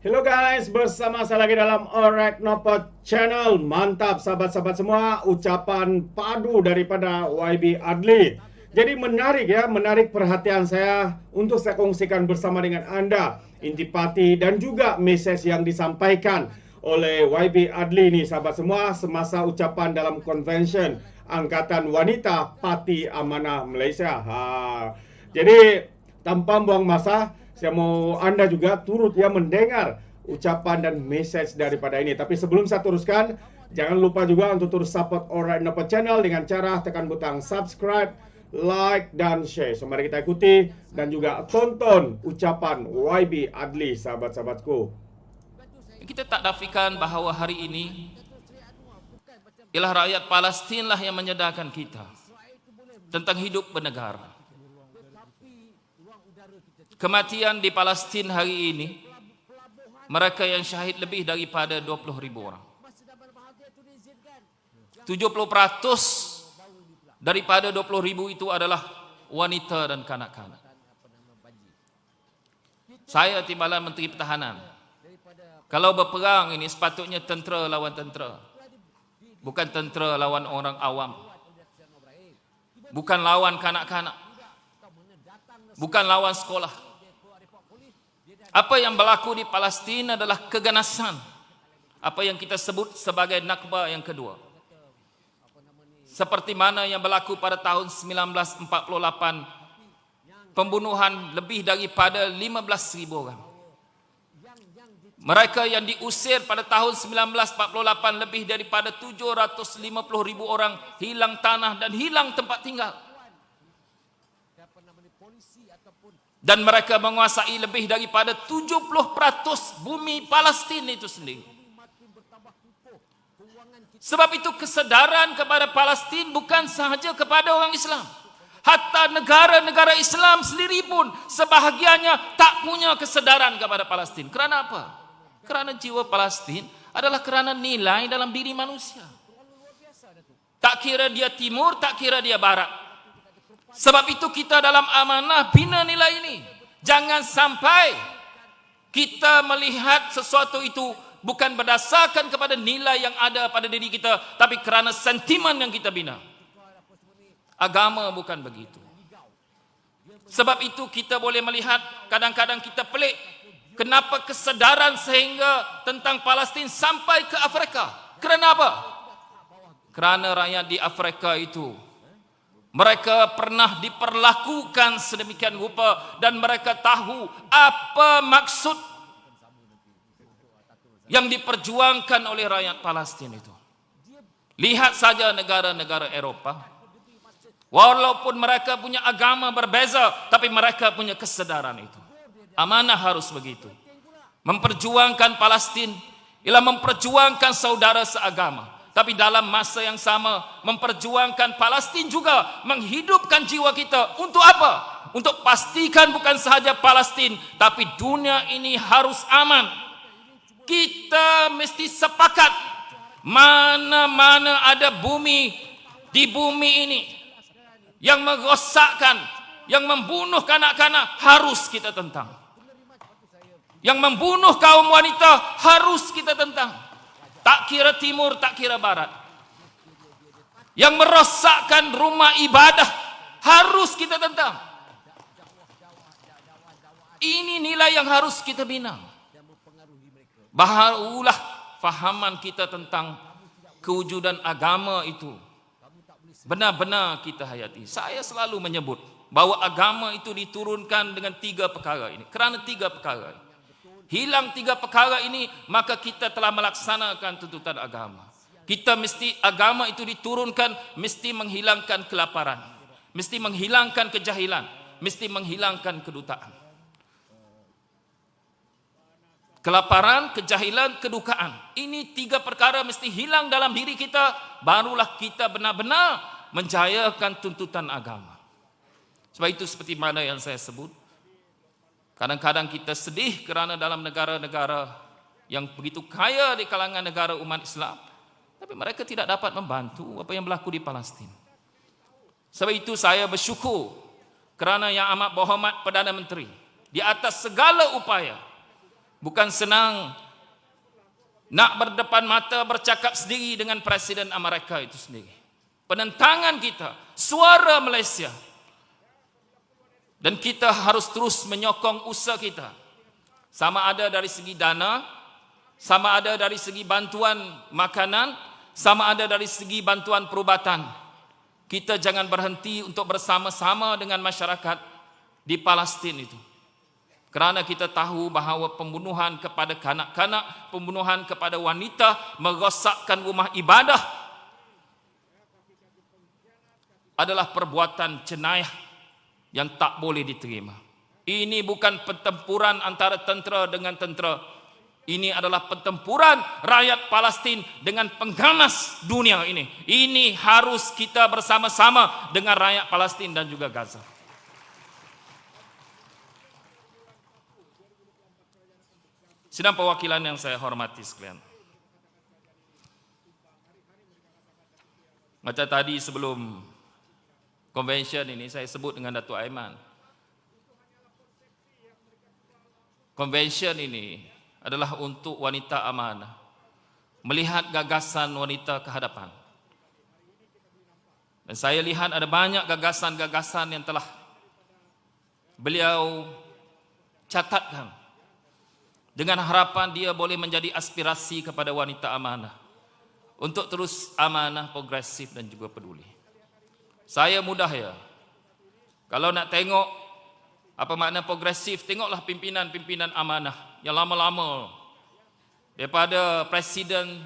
Hello guys, bersama saya lagi dalam Alright Nopo Channel. Mantap sahabat-sahabat semua, ucapan padu daripada YB Adli. Jadi menarik ya, menarik perhatian saya untuk saya kongsikan bersama dengan Anda. Intipati dan juga mesej yang disampaikan oleh YB Adli nih sahabat semua semasa ucapan dalam convention Angkatan Wanita Parti Amanah Malaysia. Jadi tanpa buang masa, saya mau Anda juga turut ya mendengar ucapan dan message daripada ini. Tapi sebelum saya teruskan, jangan lupa juga untuk terus support Alright Nopo Channel dengan cara tekan butang subscribe, like, dan share. So mari kita ikuti dan juga tonton ucapan YB Adli, sahabat-sahabatku. Kita tak nafikan bahawa hari ini ialah rakyat Palestin lah yang menyedarkan kita tentang hidup bernegara. Kematian di Palestin hari ini, mereka yang syahid lebih daripada 20,000 orang. 70% daripada 20,000 itu adalah wanita dan kanak-kanak. Saya timbalan Menteri Pertahanan. Kalau berperang ini sepatutnya tentera lawan tentera. Bukan tentera lawan orang awam. Bukan lawan kanak-kanak. Bukan lawan sekolah. Apa yang berlaku di Palestin adalah keganasan. Apa yang kita sebut sebagai Nakba yang kedua. Seperti mana yang berlaku pada tahun 1948. Pembunuhan lebih daripada 15,000 orang. Mereka yang diusir pada tahun 1948 lebih daripada 750,000 orang hilang tanah dan hilang tempat tinggal. Dan mereka menguasai lebih daripada 70% bumi Palestin itu sendiri. Sebab itu kesedaran kepada Palestin bukan sahaja kepada orang Islam. Hatta negara-negara Islam sendiri pun sebahagiannya tak punya kesedaran kepada Palestin. Kerana apa? Kerana jiwa Palestin adalah kerana nilai dalam diri manusia. Tak kira dia timur, tak kira dia barat. Sebab itu kita dalam amanah bina nilai ini. Jangan sampai kita melihat sesuatu itu bukan berdasarkan kepada nilai yang ada pada diri kita, tapi kerana sentimen yang kita bina. Agama bukan begitu. Sebab itu kita boleh melihat kadang-kadang kita pelik. Kenapa kesedaran sehingga tentang Palestin sampai ke Afrika? Kerana apa? Kerana rakyat di Afrika itu mereka pernah diperlakukan sedemikian rupa dan mereka tahu apa maksud yang diperjuangkan oleh rakyat Palestin itu. Lihat saja negara-negara Eropah. Walaupun mereka punya agama berbeza, tapi mereka punya kesedaran itu. Amanah harus begitu. Memperjuangkan Palestin ialah memperjuangkan saudara seagama. Tapi dalam masa yang sama, memperjuangkan Palestin juga menghidupkan jiwa kita. Untuk apa? Untuk pastikan bukan sahaja Palestin, tapi dunia ini harus aman. Kita mesti sepakat, mana-mana ada bumi di bumi ini yang merosakkan, yang membunuh kanak-kanak, harus kita tentang. Yang membunuh kaum wanita, harus kita tentang. Tak kira timur, tak kira barat. Yang merosakkan rumah ibadah, harus kita tentang. Ini nilai yang harus kita bina. Baharulah fahaman kita tentang kewujudan agama itu benar-benar kita hayati. Saya selalu menyebut bahawa agama itu diturunkan dengan 3 perkara ini. Kerana 3 perkara ini. Hilang 3 perkara ini, maka kita telah melaksanakan tuntutan agama. Kita mesti, agama itu diturunkan, mesti menghilangkan kelaparan. Mesti menghilangkan kejahilan. Mesti menghilangkan kedutaan. Kelaparan, kejahilan, kedukaan. Ini 3 perkara mesti hilang dalam diri kita. Barulah kita benar-benar menjayakan tuntutan agama. Sebab itu seperti mana yang saya sebut. Kadang-kadang kita sedih kerana dalam negara-negara yang begitu kaya di kalangan negara umat Islam, tapi mereka tidak dapat membantu apa yang berlaku di Palestin. Sebab itu saya bersyukur kerana Yang Amat Berhormat Perdana Menteri di atas segala upaya Bukan senang nak berdepan mata bercakap sendiri dengan Presiden Amerika itu sendiri. Penentangan kita, suara Malaysia. Dan kita harus terus menyokong usaha kita. Sama ada dari segi dana, sama ada dari segi bantuan makanan, sama ada dari segi bantuan perubatan. Kita jangan berhenti untuk bersama-sama dengan masyarakat di Palestin itu. Kerana kita tahu bahawa pembunuhan kepada kanak-kanak, pembunuhan kepada wanita, merosakkan rumah ibadah adalah perbuatan jenayah yang tak boleh diterima. Ini bukan pertempuran antara tentera dengan tentera. Ini adalah pertempuran rakyat Palestin dengan pengganas dunia ini. Ini harus kita bersama-sama dengan rakyat Palestin dan juga Gaza. Sidang perwakilan yang saya hormati sekalian. Macam tadi sebelum convention ini saya sebut dengan Datuk Aiman. Convention ini adalah untuk wanita amanah. Melihat gagasan wanita ke hadapan. Dan saya lihat ada banyak gagasan-gagasan yang telah beliau catatkan. Dengan harapan dia boleh menjadi aspirasi kepada wanita amanah. Untuk terus amanah, progresif dan juga peduli. Saya mudah ya. Kalau nak tengok apa makna progresif, tengoklah pimpinan-pimpinan amanah yang lama-lama. Daripada Presiden,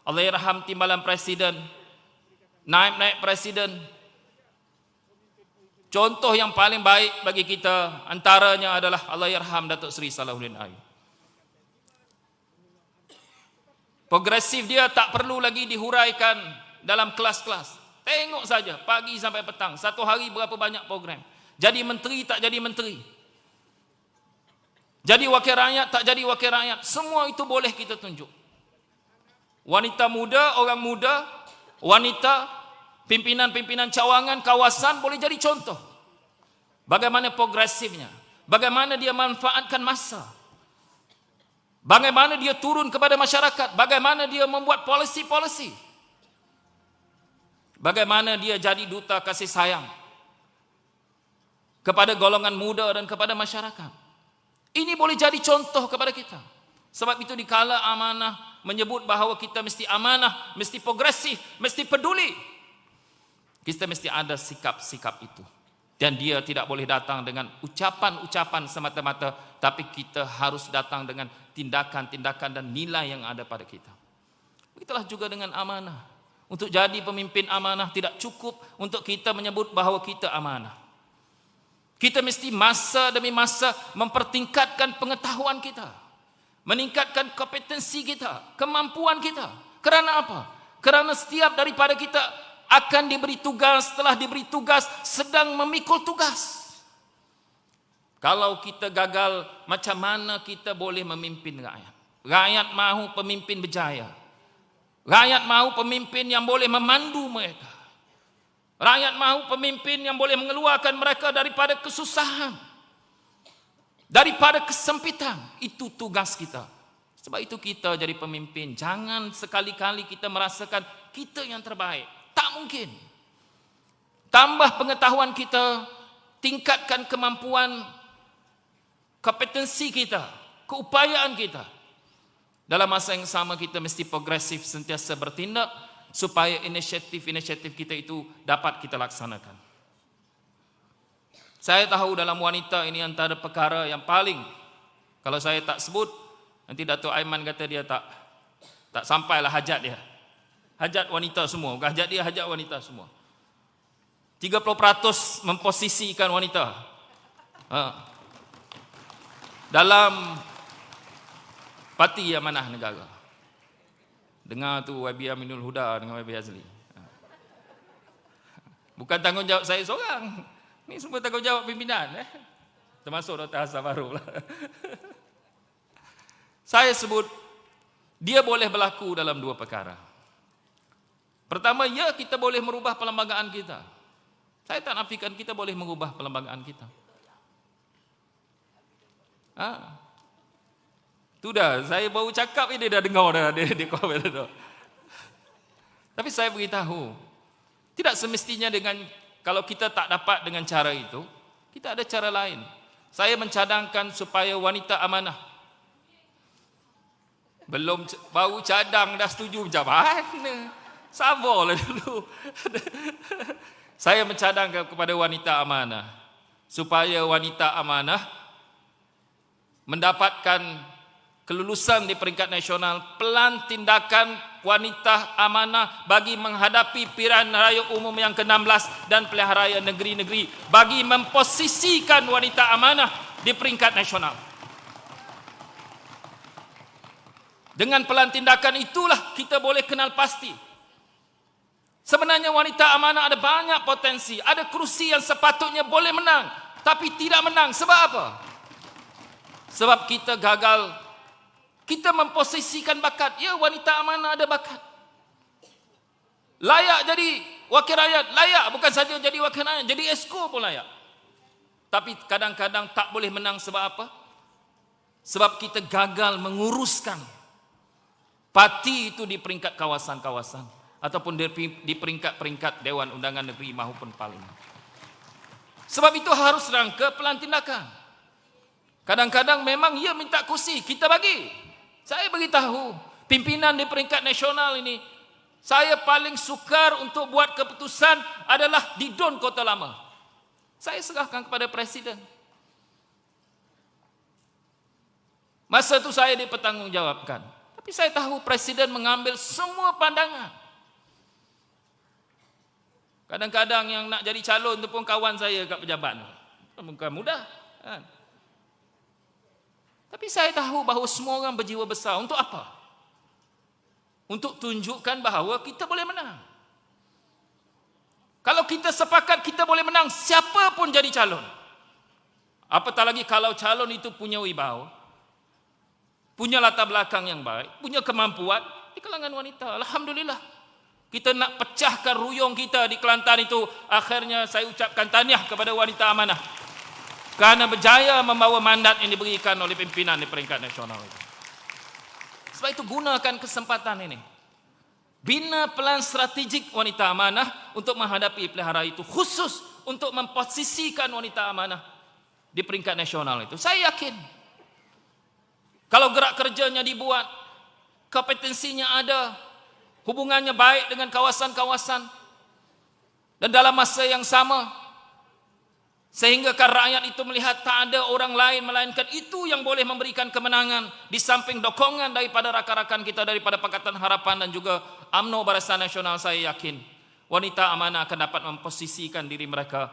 Allahyarham Timbalan Presiden, naib-naib Presiden. Contoh yang paling baik bagi kita antaranya adalah Allahyarham Datuk Seri Salahuddin Ayub. Progresif dia tak perlu lagi dihuraikan dalam kelas-kelas. Tengok saja pagi sampai petang. Satu hari berapa banyak program. Jadi menteri tak jadi menteri. Jadi wakil rakyat tak jadi wakil rakyat. Semua itu boleh kita tunjuk. Wanita muda, orang muda, wanita, pimpinan-pimpinan cawangan, kawasan boleh jadi contoh. Bagaimana progresifnya. Bagaimana dia manfaatkan masa. Bagaimana dia turun kepada masyarakat. Bagaimana dia membuat polisi-polisi. Bagaimana dia jadi duta kasih sayang kepada golongan muda dan kepada masyarakat. Ini boleh jadi contoh kepada kita. Sebab itu dikala amanah menyebut bahawa kita mesti amanah, mesti progresif, mesti peduli. Kita mesti ada sikap-sikap itu. Dan dia tidak boleh datang dengan ucapan-ucapan semata-mata, tapi kita harus datang dengan tindakan-tindakan dan nilai yang ada pada kita. Begitulah juga dengan amanah. Untuk jadi pemimpin amanah tidak cukup untuk kita menyebut bahawa kita amanah. Kita mesti masa demi masa mempertingkatkan pengetahuan kita. Meningkatkan kompetensi kita, kemampuan kita. Kerana apa? Kerana setiap daripada kita akan diberi tugas, setelah diberi tugas, sedang memikul tugas. Kalau kita gagal, macam mana kita boleh memimpin rakyat? Rakyat mahu pemimpin berjaya. Rakyat mahu pemimpin yang boleh memandu mereka. Rakyat mahu pemimpin yang boleh mengeluarkan mereka daripada kesusahan. Daripada kesempitan. Itu tugas kita. Sebab itu kita jadi pemimpin. Jangan sekali-kali kita merasakan kita yang terbaik. Tak mungkin. Tambah pengetahuan kita, tingkatkan kemampuan, kompetensi kita, keupayaan kita. Dalam masa yang sama kita mesti progresif, sentiasa bertindak supaya inisiatif-inisiatif kita itu dapat kita laksanakan. Saya tahu dalam wanita ini antara perkara yang paling, kalau saya tak sebut, nanti Datuk Aiman kata dia tak sampailah hajat dia. Hajat wanita semua, bukan hajat dia, hajat wanita semua. 30% memposisikan wanita dalam parti amanah negara. Dengar tu YB Aminul Huda dengan YB Azli. Bukan tanggungjawab saya seorang. Ni semua tanggungjawab pimpinan. Termasuk Dr. Hassan Farouk lah. Saya sebut, dia boleh berlaku dalam dua perkara. Pertama, ya kita boleh merubah perlembagaan kita. Saya tak nafikan kita boleh mengubah perlembagaan kita. Tu dah, saya baru cakap ini dah dengar dah dia komen tu. Tapi saya beritahu, tidak semestinya dengan kalau kita tak dapat dengan cara itu, kita ada cara lain. Saya mencadangkan supaya wanita amanah. Belum baru cadang dah setuju macam mana? Sabarlah dulu. Saya mencadangkan kepada wanita amanah supaya wanita amanah mendapatkan kelulusan di peringkat nasional, pelan tindakan wanita amanah bagi menghadapi pilihan raya umum yang ke-16 dan pilihan raya negeri-negeri, bagi memposisikan wanita amanah di peringkat nasional. Dengan pelan tindakan itulah kita boleh kenal pasti. Sebenarnya wanita amanah ada banyak potensi, ada kerusi yang sepatutnya boleh menang, tapi tidak menang. Sebab apa? Sebab kita gagal. Kita memposisikan bakat. Ya, wanita amanah ada bakat. Layak jadi wakil rakyat. Layak bukan saja jadi wakil rakyat, jadi esko pun layak. Tapi kadang-kadang tak boleh menang sebab apa? Sebab kita gagal menguruskan parti itu di peringkat kawasan-kawasan ataupun di peringkat-peringkat Dewan Undangan Negeri maupun Parlimen. Sebab itu harus rangka pelan tindakan. Kadang-kadang memang ia minta kursi, kita bagi. Saya beritahu, pimpinan di peringkat nasional ini, saya paling sukar untuk buat keputusan adalah di DUN Kota Lama. Saya serahkan kepada Presiden. Masa itu saya dipertanggungjawabkan. Tapi saya tahu Presiden mengambil semua pandangan. Kadang-kadang yang nak jadi calon itu pun kawan saya kat pejabat. Bukan mudah. Kan? Tapi saya tahu bahawa semua orang berjiwa besar. Untuk apa? Untuk tunjukkan bahawa kita boleh menang. Kalau kita sepakat kita boleh menang, siapa pun jadi calon. Apatah lagi kalau calon itu punya wibawa, punya latar belakang yang baik, punya kemampuan di kalangan wanita. Alhamdulillah. Kita nak pecahkan ruyung kita di Kelantan itu. Akhirnya saya ucapkan tahniah kepada wanita amanah. Kerana berjaya membawa mandat yang diberikan oleh pimpinan di peringkat nasional itu. Sebab itu gunakan kesempatan ini. Bina pelan strategik wanita amanah untuk menghadapi pilihan raya itu. Khusus untuk memposisikan wanita amanah di peringkat nasional itu. Saya yakin. Kalau gerak kerjanya dibuat, kompetensinya ada, hubungannya baik dengan kawasan-kawasan, dan dalam masa yang sama, sehingga kan rakyat itu melihat tak ada orang lain melainkan itu yang boleh memberikan kemenangan di samping dokongan daripada rakan-rakan kita daripada Pakatan Harapan dan juga UMNO Barisan Nasional. Saya yakin wanita amanah akan dapat memposisikan diri mereka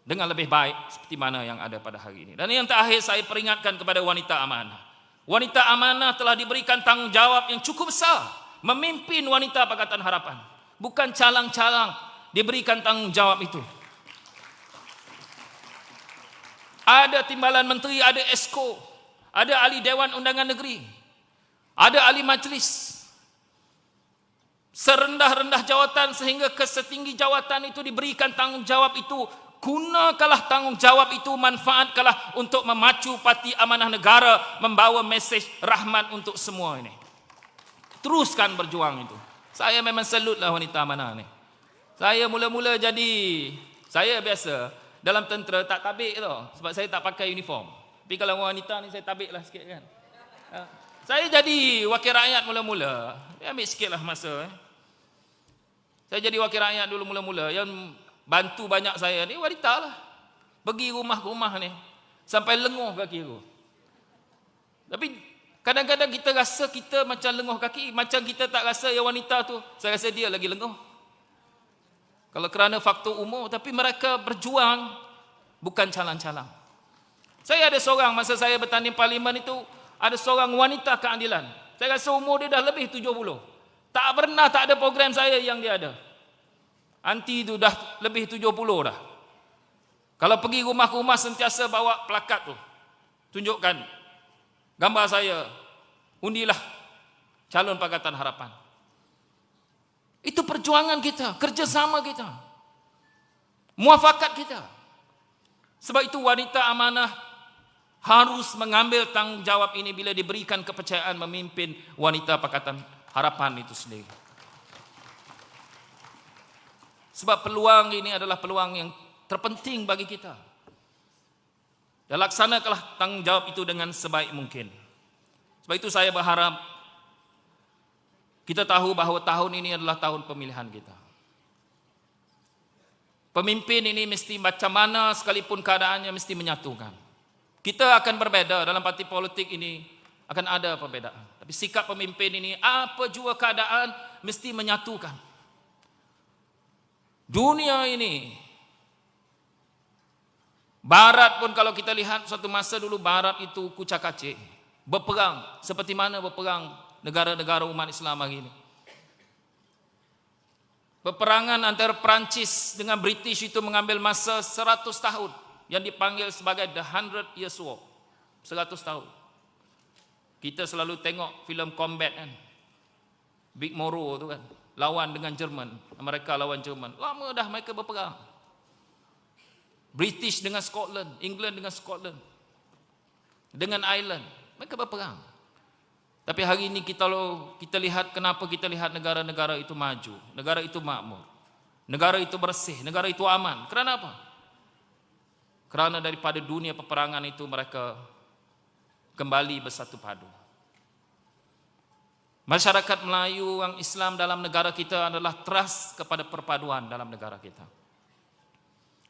dengan lebih baik seperti mana yang ada pada hari ini. Dan yang terakhir saya peringatkan kepada wanita amanah. Wanita amanah telah diberikan tanggungjawab yang cukup besar memimpin wanita Pakatan Harapan. Bukan calang-calang diberikan tanggungjawab itu. Ada timbalan menteri, ada esko, ada ahli Dewan Undangan Negeri, ada ahli majlis. Serendah-rendah jawatan sehingga ke setinggi jawatan itu diberikan tanggungjawab itu. Gunakanlah tanggungjawab itu, manfaatkanlah untuk memacu parti amanah negara, membawa mesej rahmat untuk semua ini. Teruskan berjuang itu. Saya memang salutlah wanita amanah ni. Saya mula-mula saya biasa dalam tentera tak tabik tau. Sebab saya tak pakai uniform. Tapi kalau wanita ni saya tabik lah sikit kan. Saya jadi wakil rakyat mula-mula. Dia ambil sikit lah masa. Saya jadi wakil rakyat dulu mula-mula. Yang bantu banyak saya ni wanita lah. Pergi rumah-rumah ni. Sampai lenguh kaki aku. Tapi kadang-kadang kita rasa kita macam lenguh kaki. Macam kita tak rasa yang wanita tu. Saya rasa dia lagi lenguh. Kalau kerana faktor umur, tapi mereka berjuang bukan calang-calang. Saya ada seorang, masa saya bertanding parlimen itu, ada seorang wanita keadilan. Saya rasa umur dia dah lebih 70. Tak ada program saya yang dia ada. Anti itu dah lebih 70 dah. Kalau pergi rumah-rumah sentiasa bawa plakat tu. Tunjukkan gambar saya. Undilah calon Pakatan Harapan. Itu perjuangan kita, kerjasama kita, muafakat kita. Sebab itu wanita amanah harus mengambil tanggungjawab ini bila diberikan kepercayaan memimpin wanita Pakatan Harapan itu sendiri. Sebab peluang ini adalah peluang yang terpenting bagi kita. Dan laksanakanlah tanggungjawab itu dengan sebaik mungkin. Sebab itu saya berharap kita tahu bahawa tahun ini adalah tahun pemilihan kita. Pemimpin ini mesti macam mana sekalipun keadaannya mesti menyatukan. Kita akan berbeza dalam parti politik ini, akan ada perbezaan. Tapi sikap pemimpin ini apa jua keadaan mesti menyatukan. Dunia ini, Barat pun kalau kita lihat suatu masa dulu Barat itu kucak-kacik, berperang seperti mana berperang negara-negara umat Islam hari ini. Peperangan antara Perancis dengan British itu mengambil masa 100 tahun yang dipanggil sebagai The 100 Years War. 100 tahun. Kita selalu tengok filem combat kan. Big Moro tu kan. Lawan dengan Jerman. Amerika lawan Jerman. Lama dah mereka berperang. British dengan Scotland. England dengan Scotland. Dengan Ireland. Mereka berperang. Tapi hari ini kita lihat kenapa kita lihat negara-negara itu maju. Negara itu makmur. Negara itu bersih. Negara itu aman. Kerana apa? Kerana daripada dunia peperangan itu mereka kembali bersatu padu. Masyarakat Melayu yang Islam dalam negara kita adalah trust kepada perpaduan dalam negara kita.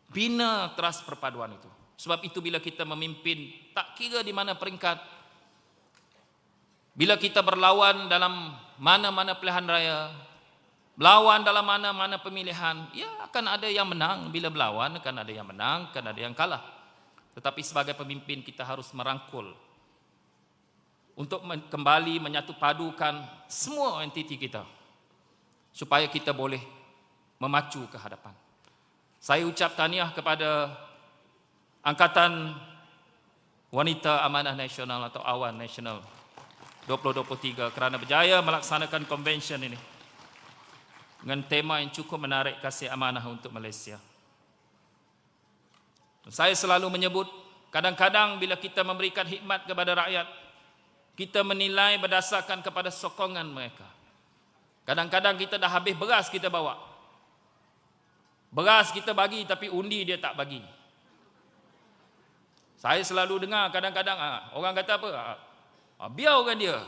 Bina trust perpaduan itu. Sebab itu bila kita memimpin, tak kira di mana peringkat, bila kita berlawan dalam mana-mana pilihan raya, berlawan dalam mana-mana pemilihan, ya akan ada yang menang. Bila berlawan akan ada yang menang, akan ada yang kalah. Tetapi sebagai pemimpin kita harus merangkul untuk kembali menyatu padukan semua entiti kita supaya kita boleh memacu ke hadapan. Saya ucap tahniah kepada Angkatan Wanita Amanah Nasional atau AWAN Nasional 2023 kerana berjaya melaksanakan convention ini dengan tema yang cukup menarik, kasih amanah untuk Malaysia. Saya selalu menyebut, kadang-kadang bila kita memberikan khidmat kepada rakyat, kita menilai berdasarkan kepada sokongan mereka. Kadang-kadang kita dah habis beras kita bawa. Beras kita bagi tapi undi dia tak bagi. Saya selalu dengar kadang-kadang orang kata apa? Biarkan dia.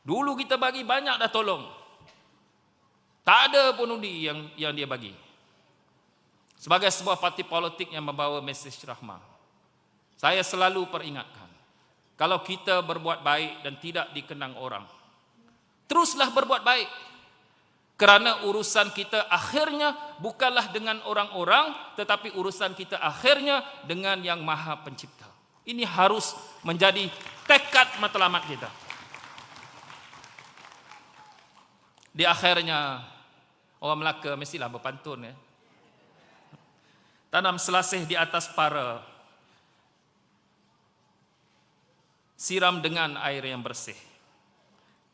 Dulu kita bagi banyak dah tolong. Tak ada pun undi yang dia bagi. Sebagai sebuah parti politik yang membawa mesej rahmah, saya selalu peringatkan, kalau kita berbuat baik dan tidak dikenang orang, teruslah berbuat baik. Kerana urusan kita akhirnya bukanlah dengan orang-orang, tetapi urusan kita akhirnya dengan yang Maha Pencipta. Ini harus menjadi tekad matlamat kita. Di akhirnya, orang Melaka mestilah berpantun ya. Tanam selasih di atas para, siram dengan air yang bersih.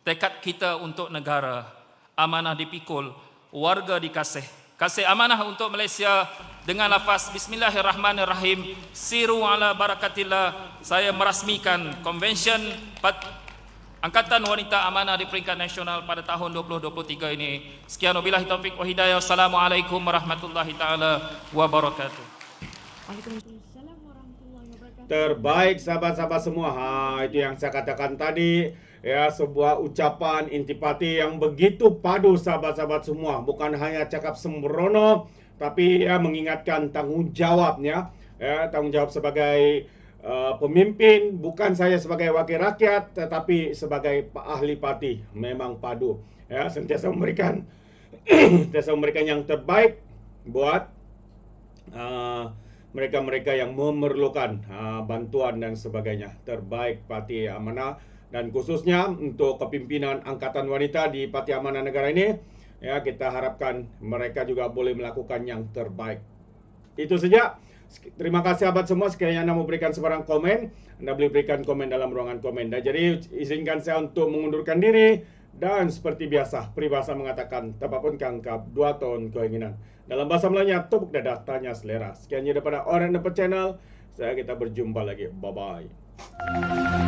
Tekad kita untuk negara, amanah dipikul, warga dikasih. Kasih amanah untuk Malaysia dengan lafaz Bismillahirrahmanirrahim. Siru ala barakatillah. Saya merasmikan Convention Angkatan Wanita Amanah di peringkat nasional pada tahun 2023 ini. Sekian wabillahi taufiq wa hidayah. Assalamualaikum warahmatullahi taala wabarakatuh. Waalaikumsalam warahmatullahi wabarakatuh. Terbaik sahabat-sahabat semua. Itu yang saya katakan tadi. Ya, sebuah ucapan intipati yang begitu padu sahabat-sahabat semua. Bukan hanya cakap sembrono, tapi ya mengingatkan tanggungjawabnya. Ya, tanggungjawab sebagai pemimpin, bukan saya sebagai wakil rakyat, tetapi sebagai ahli parti. Memang padu. Ya, sentiasa memberikan yang terbaik buat mereka-mereka yang memerlukan bantuan dan sebagainya. Terbaik Parti Amanah, dan khususnya untuk kepimpinan Angkatan Wanita di Parti Amanah Negara ini, ya kita harapkan mereka juga boleh melakukan yang terbaik. Itu saja. Terima kasih sahabat semua. Sekiranya Anda mau berikan sebarang komen, Anda boleh berikan komen dalam ruangan komen. Dan jadi izinkan saya untuk mengundurkan diri. Dan seperti biasa, peribahasa mengatakan, tapapun kangkap, 2 tahun keinginan. Dalam bahasa Melayunya, tepuk dada, tanya selera. Sekian daripada Orang Dapat Channel. Saya kita berjumpa lagi. Bye bye.